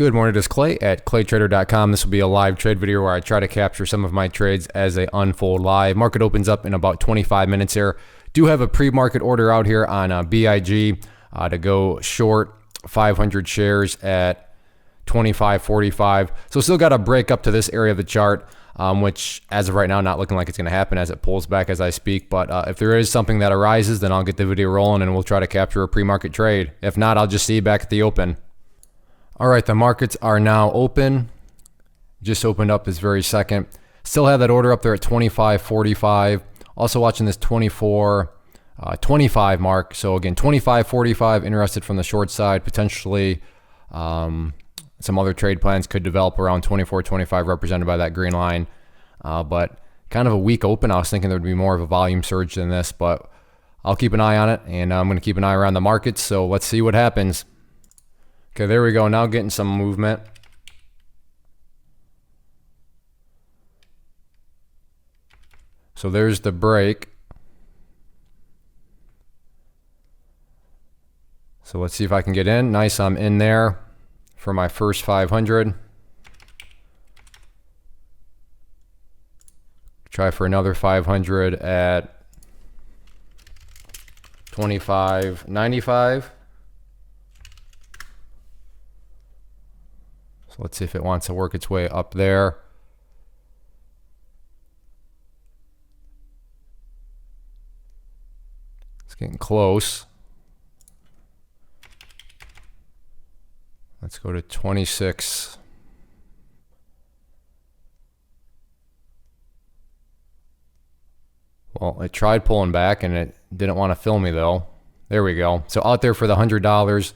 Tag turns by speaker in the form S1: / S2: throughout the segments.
S1: Good morning, this is Clay at claytrader.com. This will be a live trade video where I try to capture some of my trades as they unfold live. Market opens up in about 25 minutes here. Do have a pre-market order out here on BIG to go short 500 shares at 25.45. So still got to break up to this area of the chart, which as of right now, not looking like it's going to happen as it pulls back as I speak. But if there is something that arises, then I'll get the video rolling and we'll try to capture a pre-market trade. If not, I'll just see you back at the open. All right, the markets are now open. Just opened up this very second. Still have that order up there at 25.45. Also watching this 24.25 mark. So again, 25.45, interested from the short side. Potentially some other trade plans could develop around 24.25, represented by that green line. But kind of a weak open. I was thinking there would be more of a volume surge than this, but I'll keep an eye on it, and I'm going to keep an eye around the markets. So let's see what happens. Okay, there we go. Now getting some movement. So there's the break. So let's see if I can get in. Nice, I'm in there for my first 500. Try for another 500 at 25.95. So let's see if it wants to work its way up there. It's getting close. Let's go to 26. Well, it tried pulling back and it didn't want to fill me though. There we go. So out there for the $100.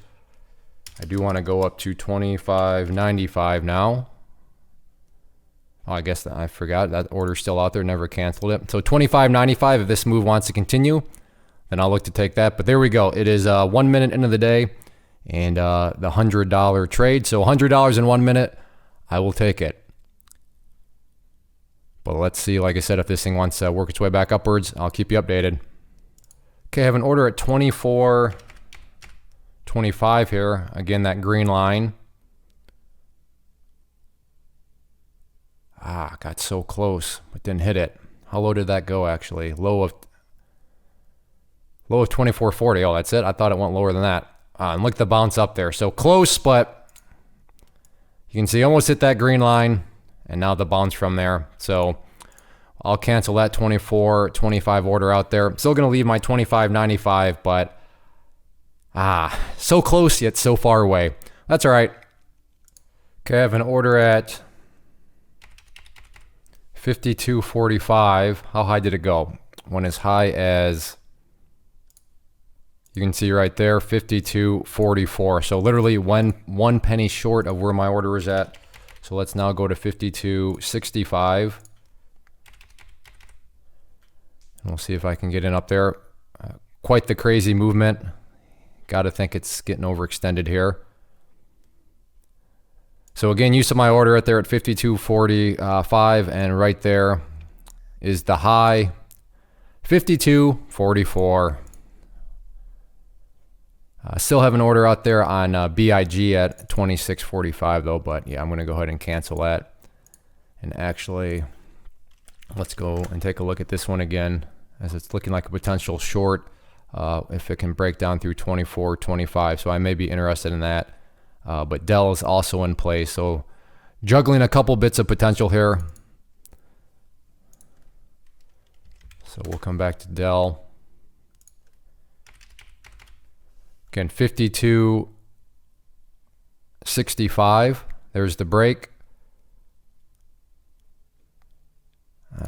S1: I do want to go up to 25.95 now. Oh, I guess I forgot that order's still out there, never canceled it. So 25.95, if this move wants to continue, then I'll look to take that. But there we go. It is 1 minute into the day and the $100 trade. So $100 in 1 minute, I will take it. But let's see, like I said, if this thing wants to work its way back upwards, I'll keep you updated. Okay, I have an order at 24.25 here. Again, that green line. Got so close, but didn't hit it. How low did that go actually? Low of 24.40. Oh, that's it. I thought it went lower than that. And look at the bounce up there. So close, but you can see almost hit that green line, and now the bounce from there. So I'll cancel that 24.25 order out there. I'm still going to leave my 25.95, but so close yet so far away. That's all right. Okay, I have an order at 52.45. How high did it go? Went as high as, you can see right there, 52.44. So literally one penny short of where my order was at. So let's now go to 52.65. And we'll see if I can get in up there. Quite the crazy movement. Got to think it's getting overextended here. So again, use of my order right there at 52.45, and right there is the high, 52.44. Still have an order out there on BIG at 26.45 though, but yeah, I'm going to go ahead and cancel that. And actually, let's go and take a look at this one again, as it's looking like a potential short. If it can break down through 24.25, so I may be interested in that. But DELL is also in play, so juggling a couple bits of potential here. So we'll come back to DELL. Again, 52.65. There's the break.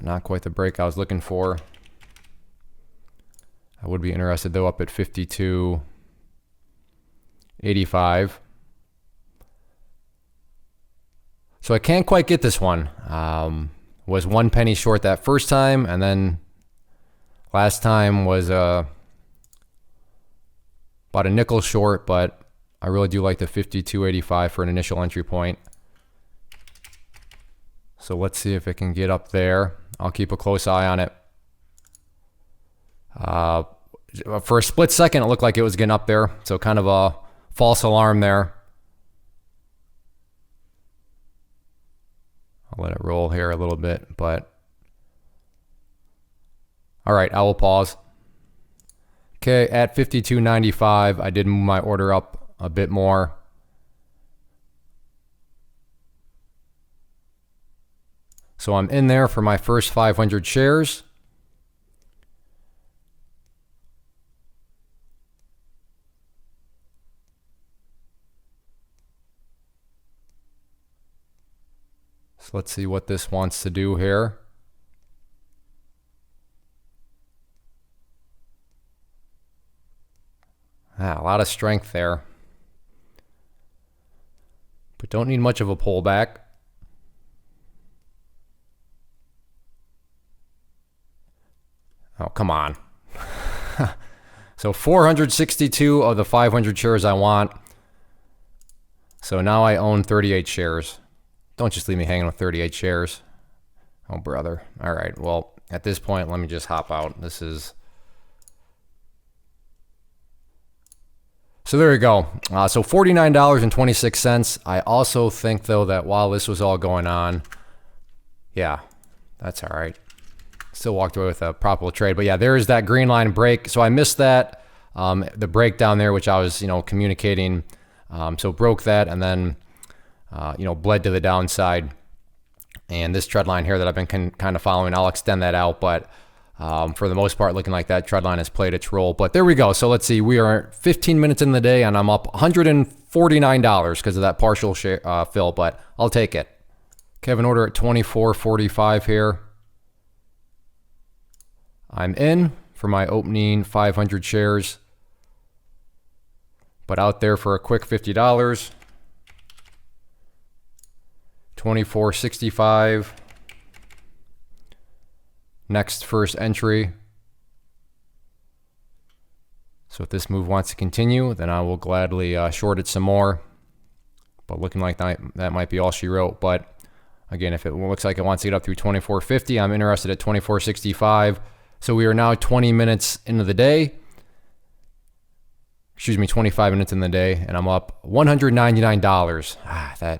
S1: Not quite the break I was looking for. I would be interested though up at 52.85. So I can't quite get this one. Was 1 penny short that first time, and then last time was about a nickel short, but I really do like the 52.85 for an initial entry point. So let's see if it can get up there. I'll keep a close eye on it. For a split second, it looked like it was getting up there. So kind of a false alarm there. I'll let it roll here a little bit, but all right, I will pause. Okay, at 52.95, I did move my order up a bit more. So I'm in there for my first 500 shares. So let's see what this wants to do here. A lot of strength there, but don't need much of a pullback. Oh, come on. So 462 of the 500 shares I want. So now I own 38 shares. Don't just leave me hanging with 38 shares. Oh, brother. All right. Well, at this point, let me just hop out. This is... So there you go. So $49.26. I also think, though, that while this was all going on, yeah, that's all right. Still walked away with a profitable trade. But yeah, there is that green line break. So I missed that, the break down there, which I was, communicating. So broke that and then, bled to the downside. And this trend line here that I've been kind of following, I'll extend that out. But for the most part, looking like that trend line has played its role. But there we go. So let's see. We are 15 minutes in the day, and I'm up $149 because of that partial share, fill. But I'll take it. Okay, I have an order at 24.45 here. I'm in for my opening 500 shares, but out there for a quick $50. 24.65. Next first entry. So if this move wants to continue, then I will gladly short it some more. But looking like that might be all she wrote. But again, if it looks like it wants to get up through 24.50, I'm interested at 24.65. So we are now 20 minutes into the day. Excuse me, 25 minutes in the day, and I'm up $199.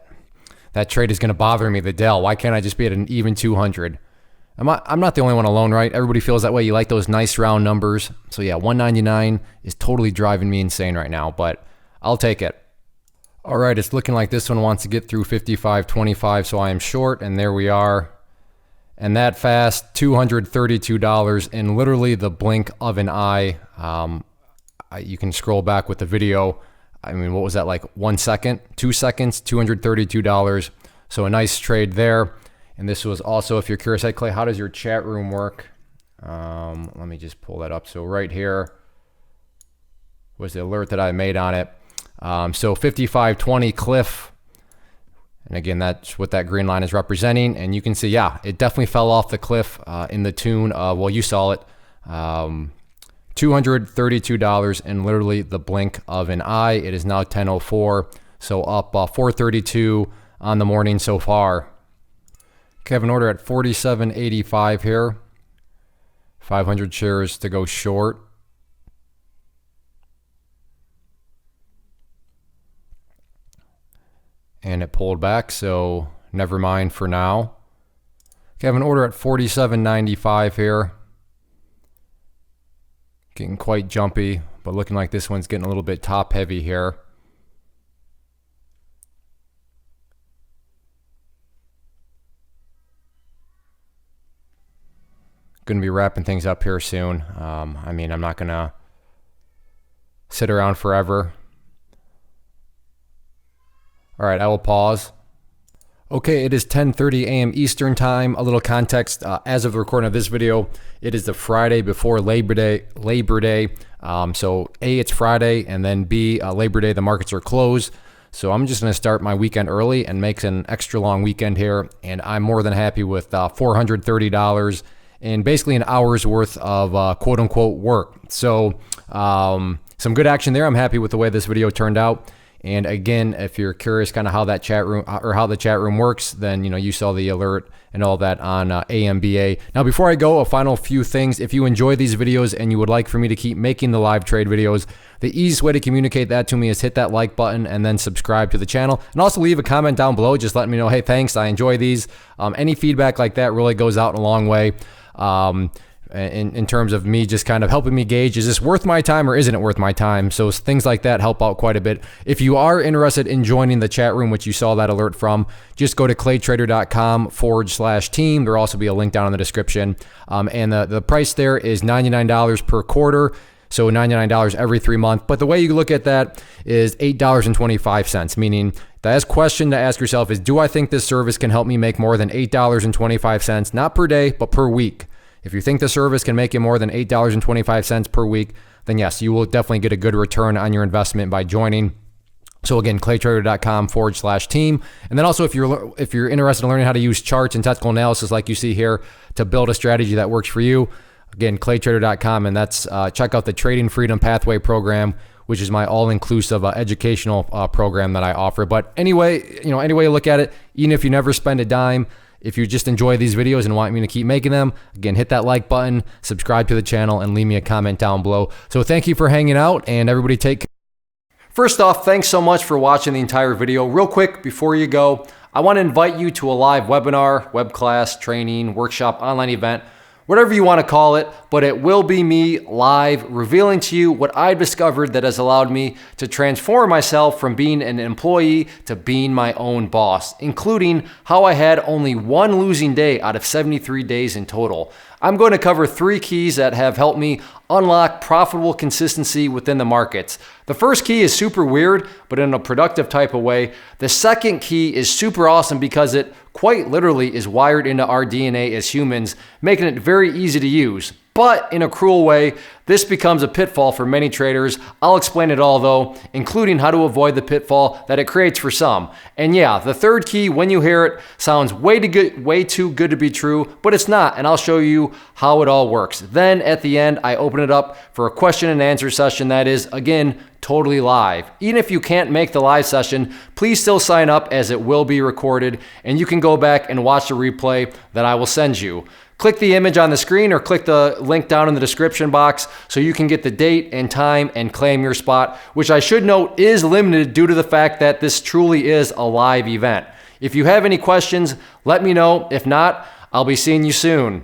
S1: That trade is going to bother me, the DELL. Why can't I just be at an even 200? I'm not the only one alone, right? Everybody feels that way. You like those nice round numbers. So yeah, 199 is totally driving me insane right now, but I'll take it. All right, it's looking like this one wants to get through 55.25, so I am short, and there we are. And that fast, $232 in literally the blink of an eye. You can scroll back with the video. I mean, what was that, like 1 second, 2 seconds, $232. So a nice trade there. And this was also, if you're curious, hey Clay, how does your chat room work? Let me just pull that up. So right here was the alert that I made on it. So 55.20 cliff. And again, that's what that green line is representing. And you can see, yeah, it definitely fell off the cliff in the tune of, well, you saw it, $232 in literally the blink of an eye. It is now 10:04, so up 432 on the morning so far. Okay, I have an order at 47.85 here. 500 shares to go short. And it pulled back, so never mind for now. Okay, I have an order at 47.95 here. Getting quite jumpy, but looking like this one's getting a little bit top heavy here. Going to be wrapping things up here soon. I mean, I'm not going to sit around forever. All right, I will pause. Okay, it is 10:30 a.m. Eastern time. A little context, as of the recording of this video, it is the Friday before Labor Day. So A, it's Friday, and then B, Labor Day, the markets are closed. So I'm just gonna start my weekend early and make an extra long weekend here. And I'm more than happy with $430 and basically an hour's worth of quote unquote work. So some good action there. I'm happy with the way this video turned out. And again, if you're curious kind of how that chat room or how the chat room works, then you saw the alert and all that on AMBA. Now, before I go, a final few things. If you enjoy these videos and you would like for me to keep making the live trade videos, the easiest way to communicate that to me is hit that like button and then subscribe to the channel. And also leave a comment down below, just letting me know, hey, thanks, I enjoy these. Any feedback like that really goes out in a long way. In terms of me just kind of helping me gauge, is this worth my time or isn't it worth my time? So things like that help out quite a bit. If you are interested in joining the chat room, which you saw that alert from, just go to claytrader.com/team. There'll also be a link down in the description. And the price there is $99 per quarter. So $99 every 3 months. But the way you look at that is $8.25, meaning the best question to ask yourself is, do I think this service can help me make more than $8.25, not per day, but per week? If you think the service can make you more than $8.25 per week, then yes, you will definitely get a good return on your investment by joining. So again, claytrader.com/team. And then also if you're interested in learning how to use charts and technical analysis like you see here to build a strategy that works for you, again, claytrader.com, and that's check out the Trading Freedom Pathway program, which is my all-inclusive educational program that I offer. But anyway, any way you look at it, even if you never spend a dime, if you just enjoy these videos and want me to keep making them, again, hit that like button, subscribe to the channel, and leave me a comment down below. So thank you for hanging out, and everybody take care. First off, thanks so much for watching the entire video. Real quick, before you go, I want to invite you to a live webinar, web class, training, workshop, online event, whatever you want to call it, but it will be me live revealing to you what I've discovered that has allowed me to transform myself from being an employee to being my own boss, including how I had only one losing day out of 73 days in total. I'm going to cover 3 keys that have helped me unlock profitable consistency within the markets. The first key is super weird, but in a productive type of way. The second key is super awesome because it quite literally is wired into our DNA as humans, making it very easy to use. But in a cruel way, this becomes a pitfall for many traders. I'll explain it all though, including how to avoid the pitfall that it creates for some. And yeah, the third key, when you hear it, sounds way too good to be true, but it's not, and I'll show you how it all works. Then at the end, I open it up for a question and answer session that is, again, totally live. Even if you can't make the live session, please still sign up as it will be recorded, and you can go back and watch the replay that I will send you. Click the image on the screen or click the link down in the description box so you can get the date and time and claim your spot, which I should note is limited due to the fact that this truly is a live event. If you have any questions, let me know. If not, I'll be seeing you soon.